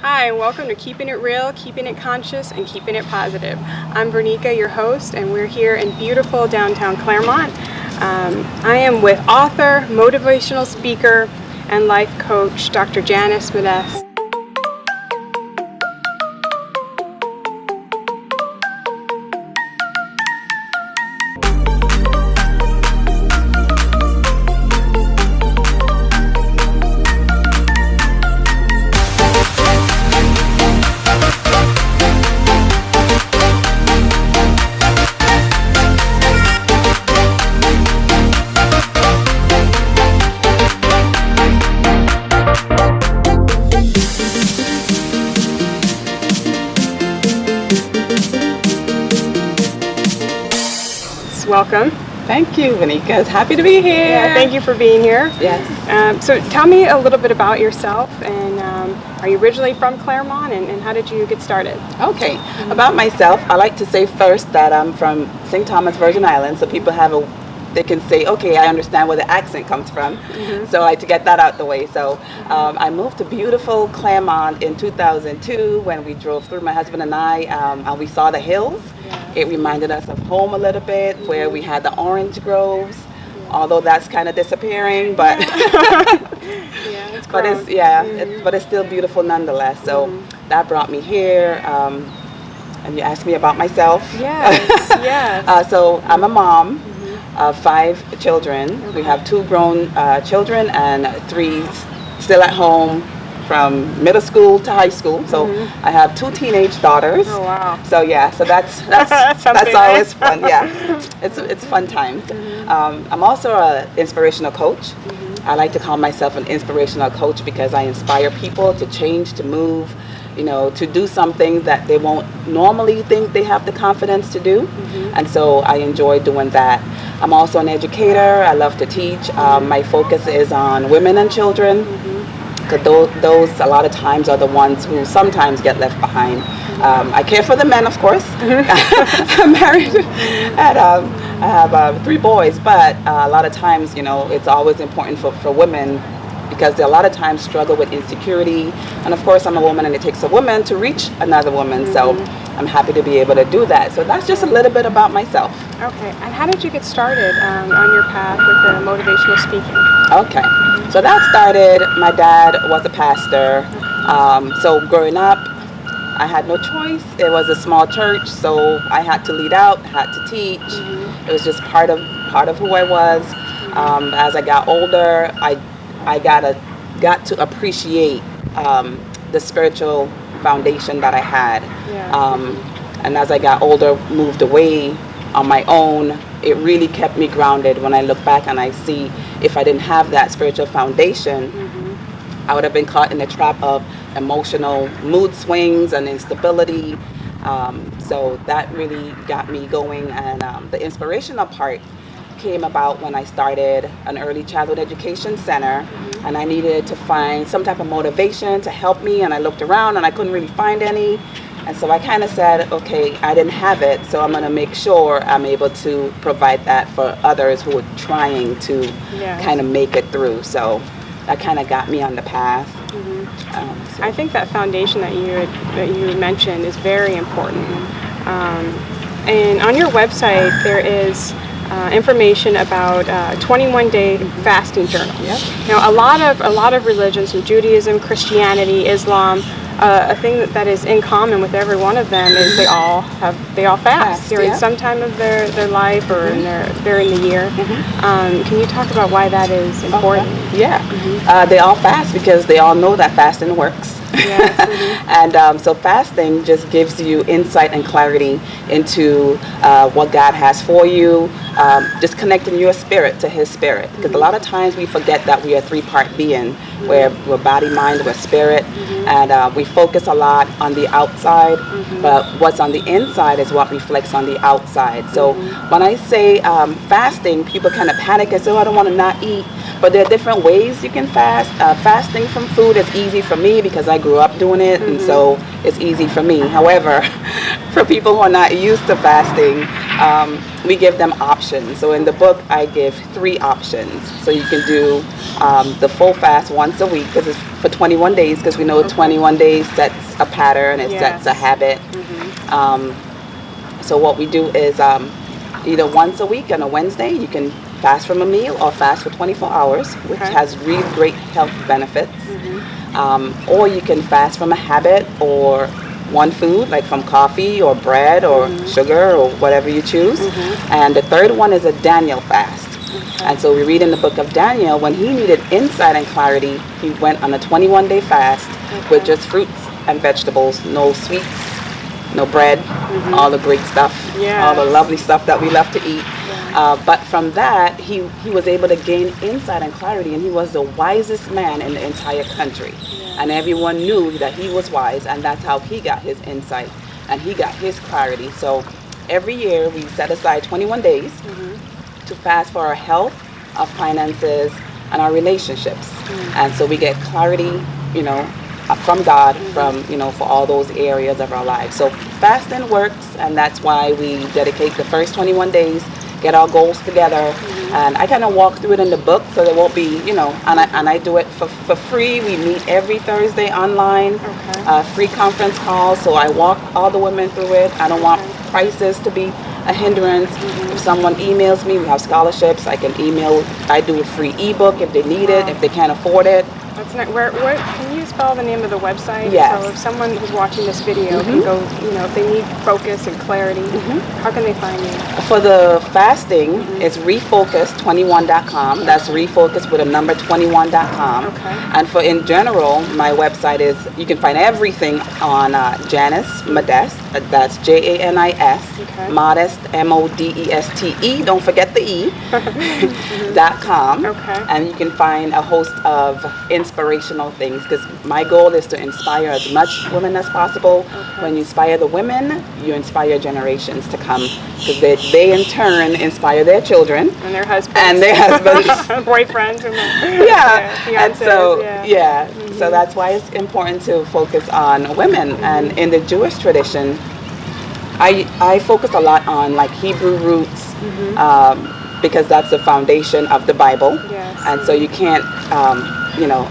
Hi, and welcome to Keeping It Real, Keeping It Conscious, and Keeping It Positive. I'm Vernica, your host, and we're here in beautiful downtown Claremont. I am with author, motivational speaker, and life coach, Dr. Janice Medess. Welcome. Thank you, Vanika. It's happy to be here. Yeah, thank you for being here. Yes. So tell me a little bit about yourself, and are you originally from Claremont, and how did you get started? Okay. About myself, I like to say first that I'm from St. Thomas, Virgin Islands, so people they can say, okay, I understand where the accent comes from. So I like to get that out the way. So I moved to beautiful Claremont in 2002 when we drove through, my husband and I, and we saw the hills. It reminded us of home a little bit, where we had the orange groves, although that's kind of disappearing, but It's but it's still beautiful nonetheless. So that brought me here. And you asked me about myself. Yes. So I'm a mom of 5 children. We have 2 grown children and 3 still at home from middle school to high school. So I have 2 teenage daughters. Oh wow. So so that's always fun. Yeah, it's fun times. I'm also an inspirational coach. I like to call myself an inspirational coach because I inspire people to change, to move, to do something that they won't normally think they have the confidence to do. And so I enjoy doing that. I'm also an educator. I love to teach. My focus is on women and children, because those a lot of times are the ones who sometimes get left behind. I care for the men, of course. I'm married and I have 3 boys, but a lot of times, it's always important for women, because they a lot of times struggle with insecurity. And of course, I'm a woman, and it takes a woman to reach another woman. So I'm happy to be able to do that. So that's just a little bit about myself. Okay. And how did you get started on your path with the motivational speaking? Okay. So that started, my dad was a pastor. So growing up, I had no choice. It was a small church, so I had to lead out, had to teach. It was just part of who I was. As I got older, I got to appreciate the spiritual foundation that I had. And as I got older, moved away on my own, it really kept me grounded. When I look back and I see, if I didn't have that spiritual foundation, I would have been caught in the trap of emotional mood swings and instability. So that really got me going. And the inspirational part came about when I started an early childhood education center, and I needed to find some type of motivation to help me, and I looked around and I couldn't really find any. And so I kind of said, okay, I didn't have it, so I'm going to make sure I'm able to provide that for others who are trying to kind of make it through. So that kind of got me on the path. I think that foundation that you mentioned is very important. And on your website, there is information about 21-day fasting journal. Now, a lot of religions, in Judaism, Christianity, Islam, a thing that is in common with every one of them is they all fast during some time of their life, or they're in the year. Can you talk about why that is important? They all fast because they all know that fasting works. And so fasting just gives you insight and clarity into what God has for you, just connecting your spirit to His spirit. Because a lot of times we forget that we are a 3-part being, where we're body, mind, we're spirit, and we focus a lot on the outside, but what's on the inside is what reflects on the outside. So when I say fasting, people kind of panic and say, oh, I don't want to not eat. But there are different ways you can fast. Fasting from food is easy for me because I grew up doing it, and so it's easy for me. However, for people who are not used to fasting, we give them options. So in the book, I give 3 options. So you can do the full fast once a week, because it's for 21 days, because we know 21 days sets a pattern, it sets a habit. So what we do is either once a week on a Wednesday, you can fast from a meal or fast for 24 hours, which has really great health benefits. Or you can fast from a habit or one food, like from coffee or bread or sugar or whatever you choose. And the third one is a Daniel fast. And so we read in the book of Daniel, when he needed insight and clarity, he went on a 21-day fast with just fruits and vegetables, no sweets, no bread, all the great stuff, all the lovely stuff that we love to eat. But from that, he was able to gain insight and clarity, and he was the wisest man in the entire country. And everyone knew that he was wise, and that's how he got his insight and he got his clarity. So every year we set aside 21 days to fast for our health, our finances, and our relationships. And so we get clarity, from God, for all those areas of our lives. So fasting works, and that's why we dedicate the first 21 days, get our goals together. And I kind of walk through it in the book, so there won't be, and I do it for free. We meet every Thursday online, free conference calls. So I walk all the women through it. I don't want prices to be a hindrance. If someone emails me, we have scholarships. I can email. I do a free ebook if they need it, if they can't afford it. That's nice. Where can you spell the name of the website? Yes. So if someone who's watching this video can go, if they need focus and clarity, how can they find you? For the fasting, it's refocus21.com. That's refocus with a number 21.com. And for in general, my website is, you can find everything on Janice Modeste. That's JANIS. Modest, MODESTE. Don't forget the E. .com. And you can find a host of inspirational things, because my goal is to inspire as much women as possible. When you inspire the women, you inspire generations to come, because they in turn inspire their children and their husbands boyfriends and so so that's why it's important to focus on women. And in the Jewish tradition, I focus a lot on like Hebrew roots, because that's the foundation of the Bible. And so you can't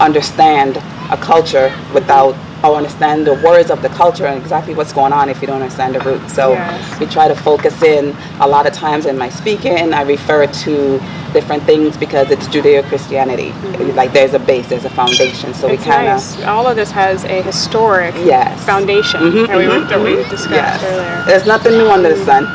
understand a culture without, or understand the words of the culture and exactly what's going on if you don't understand the roots. So we try to focus in. A lot of times in my speaking, I refer to different things because it's Judeo-Christianity. Like there's a base, there's a foundation. So it's nice. All of this has a historic foundation that we discussed earlier. There's nothing new under the sun.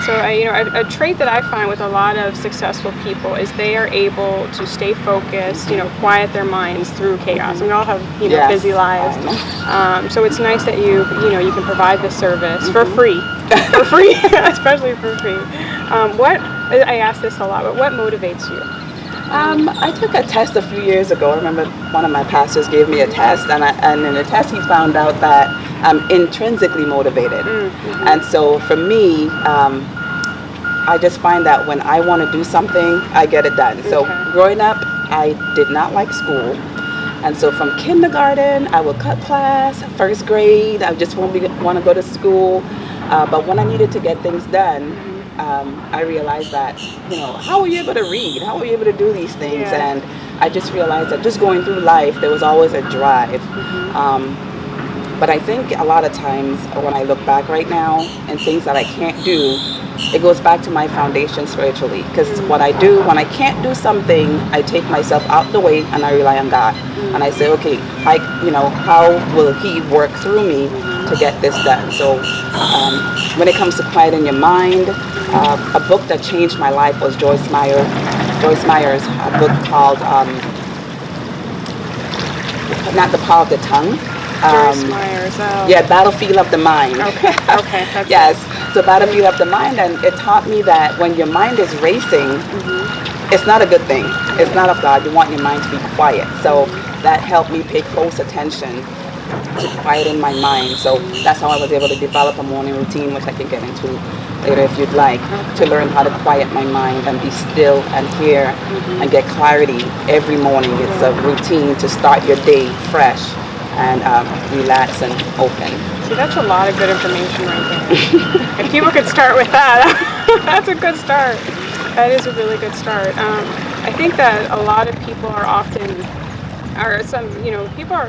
So a trait that I find with a lot of successful people is they are able to stay focused, quiet their minds through chaos. And we all have busy lives. So it's nice that you can provide this service for free, especially for free. I ask this a lot, but what motivates you? I took a test a few years ago. I remember one of my pastors gave me a test, and in the test he found out that I'm intrinsically motivated. And so for me, I just find that when I want to do something, I get it done. So growing up, I did not like school. And so from kindergarten, I would cut class. First grade, I just want to go to school. But when I needed to get things done, I realized that, how are you able to read? How are you able to do these things? And I just realized that just going through life, there was always a drive. But I think a lot of times when I look back right now and things that I can't do, it goes back to my foundation spiritually. Because what I do, when I can't do something, I take myself out the way and I rely on God. And I say, okay, how will He work through me to get this done? So when it comes to quieting your mind, a book that changed my life was Joyce Meyer's book called Not the Power of the Tongue. Joyce Meyer's. Battlefield of the Mind. Yes, so Battlefield of the Mind, and it taught me that when your mind is racing, it's not a good thing. It's not of God. You want your mind to be quiet. So that helped me pay close attention to quieting my mind. So that's how I was able to develop a morning routine, which I can get into later if you'd like, to learn how to quiet my mind and be still and hear and get clarity every morning. It's a routine to start your day fresh. and relax and open. See, that's a lot of good information right there. If people could start with that, that's a good start. That is a really good start. I think that a lot of people are often,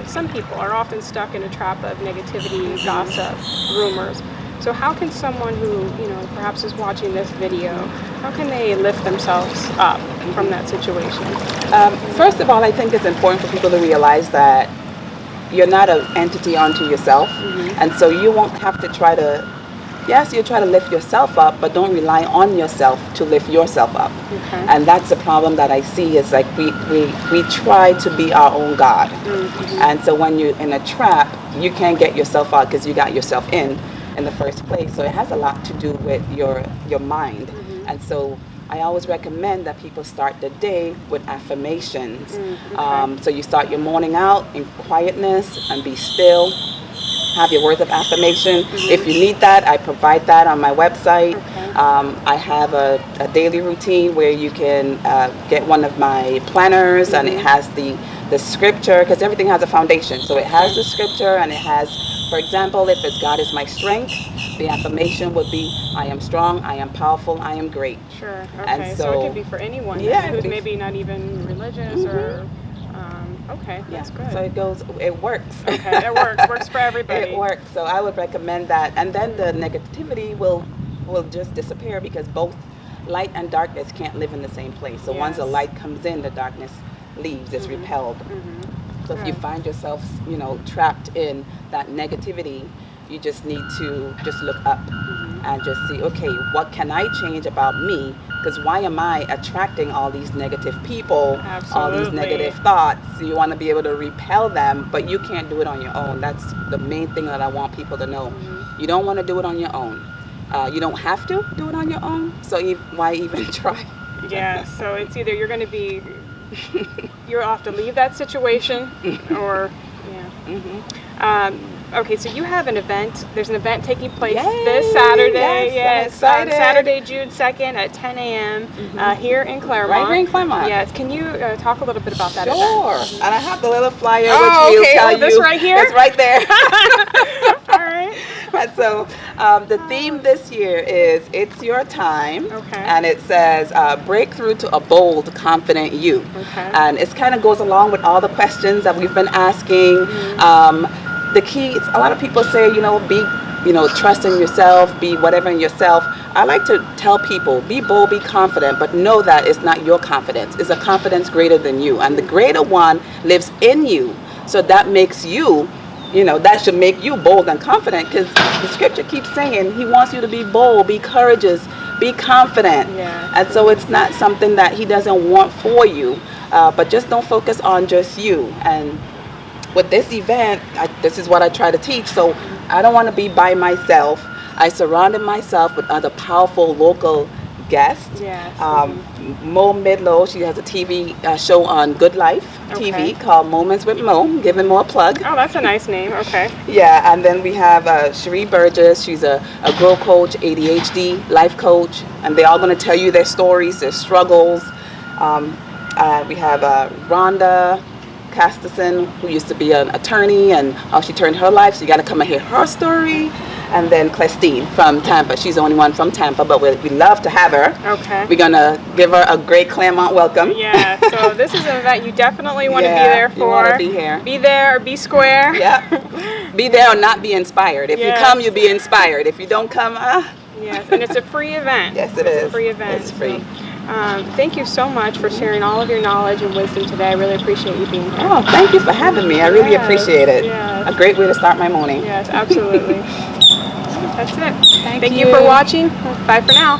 some people are often stuck in a trap of negativity, gossip, rumors. So how can someone who, perhaps is watching this video, how can they lift themselves up from that situation? First of all, I think it's important for people to realize that you're not an entity unto yourself, and so you won't have to try to, yes, you try to lift yourself up, but don't rely on yourself to lift yourself up. Okay. And that's the problem that I see, is like we try to be our own God. And so when you're in a trap, you can't get yourself out because you got yourself in the first place. So it has a lot to do with your mind. And so I always recommend that people start the day with affirmations. So you start your morning out in quietness and be still. Have your words of affirmation. If you need that, I provide that on my website. I have a daily routine where you can get one of my planners, and it has the scripture, because everything has a foundation. So it has the scripture, and it has, for example, if it's God is my strength, the affirmation would be, I am strong, I am powerful, I am great. Sure. Okay. And So it could be for anyone who's maybe not even religious or. Okay, that's good. So it works. Okay, it works for everybody. It works. So I would recommend that. And then the negativity will just disappear, because both light and darkness can't live in the same place. So once the light comes in, the darkness leaves, it's repelled. So if you find yourself, trapped in that negativity, you just need to just look up and just see, okay, what can I change about me? Because why am I attracting all these negative people, all these negative thoughts? You want to be able to repel them, but you can't do it on your own. That's the main thing that I want people to know. You don't want to do it on your own. You don't have to do it on your own, so why even try? Yeah, so it's either you're going to be, you'll have to leave that situation, or, okay, so you have an event. There's an event taking place this Saturday. Yes, Saturday, June 2nd at 10 a.m. Here in Claremont. Right here in Claremont. Yes. Can you talk a little bit about that Sure. event? And I have the little flyer, which okay. will tell you. This right here? It's right there. All right. And so the theme this year is It's Your Time. Okay. And it says breakthrough to a bold, confident you. Okay. And it kind of goes along with all the questions that we've been asking. The key is, a lot of people say, trust in yourself, be whatever in yourself. I like to tell people, be bold, be confident, but know that it's not your confidence. It's a confidence greater than you. And the greater one lives in you. So that makes you, that should make you bold and confident, because the scripture keeps saying he wants you to be bold, be courageous, be confident. Yeah. And so it's not something that he doesn't want for you, but just don't focus on just you. And with this event, this is what I try to teach. So I don't want to be by myself. I surrounded myself with other powerful local guests. Yes. Mo Midlow, she has a TV show on Good Life TV called Moments with Mo. Giving Mo a plug. Oh, that's a nice name. Okay. Yeah, and then we have Cherie Burgess. She's a grow coach, ADHD life coach, and they're all going to tell you their stories, their struggles. We have Rhonda Casterson, who used to be an attorney, and how she turned her life. So you got to come and hear her story. And then Clestine from Tampa. She's the only one from Tampa, but we love to have her. Okay. We're going to give her a great Claremont welcome. Yeah, so this is an event you definitely want to be there for. You want to be here. Be there or be square. Yeah. Be there or not be inspired. If you come, you'll be inspired. If you don't come, Yes, and it's a free event. Yes, it is. It's a free event. It's free. So, thank you so much for sharing all of your knowledge and wisdom today. I really appreciate you being here. Oh, thank you for having me. I really appreciate it. Yes. A great way to start my morning. Yes, absolutely. That's it. Thank you for watching. Bye for now.